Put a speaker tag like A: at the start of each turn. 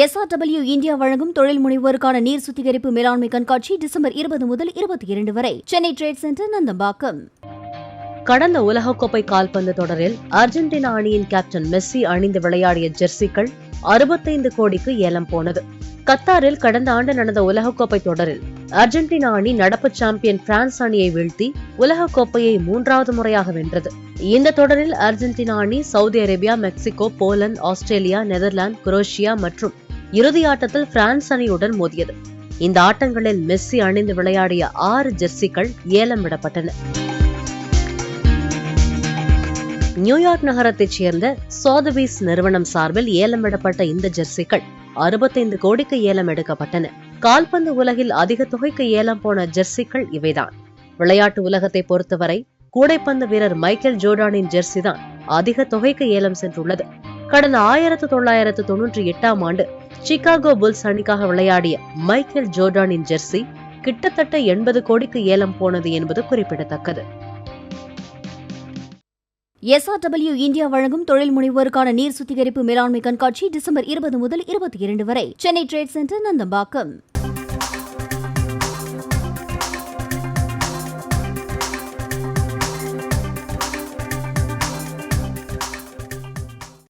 A: SRW India வழங்கும் தொழில் முனைவோருக்கான நீர் சுத்திகரிப்பு மேலாண்மை கண்காட்சி டிசம்பர் 20 முதல் 22 வரை சென்னை ட்ரேட் சென்டர் நந்தம்பாக்கம்.
B: கடந்த உலகக்கோப்பை கால்பந்து தொடரில் அர்ஜென்டினா அணியின் கேப்டன் மெஸ்ஸி அணிந்து விளையாடிய ஜெர்சிகள் 65 கோடிக்கு ஏலம் போனது. கத்தாரில் கடந்த ஆண்டு நடந்த உலகக்கோப்பை தொடரில் அர்ஜென்டினா அணி நடப்பு சாம்பியன் பிரான்ஸ் அணியை வீழ்த்தி உலகக்கோப்பையை 3வது முறையாக வென்றது. இந்த தொடரில் அர்ஜென்டினா அணி Saudi Arabia, Mexico, Poland, Australia, Netherlands, Croatia மற்றும் இறுதி ஆட்டத்தில் பிரான்ஸ் அணியுடன் மோதியது. இந்த ஆட்டங்களில் மெஸ்ஸி அணிந்து விளையாடிய 6 ஜெர்சிகள் ஏலம் விடப்பட்டன. நியூயார்க் நகரத்தைச் சேர்ந்த சோதபீஸ் நிறுவனம் சார்பில் ஏலமிடப்பட்ட இந்த ஜெர்சிகள் 65 கோடிக்கு ஏலம் எடுக்கப்பட்டன. கால்பந்து உலகில் அதிக தொகைக்கு ஏலம் போன ஜெர்சிகள் இவைதான். விளையாட்டு உலகத்தை பொறுத்தவரை கூடைப்பந்து வீரர் மைக்கேல் ஜோர்டானின் ஜெர்சி தான் அதிக தொகைக்கு ஏலம் சென்றுள்ளது. கடந்த 1998ஆம் ஆண்டு சிகாகோ புல்ஸ் அணிக்காக விளையாடிய மைக்கேல் ஜோர்டானின் ஜெர்சி கிட்டத்தட்ட 80 கோடிக்கு ஏலம் போனது என்பது குறிப்பிடத்தக்கது.
A: SRW இந்தியா வழங்கும் தொழில் முனைவோருக்கான நீர் சுத்திகரிப்பு மேலாண்மை கண்காட்சி டிசம்பர் 20 முதல் 22 வரை சென்னை ட்ரேட் சென்டர் நந்தம்பாக்கம்.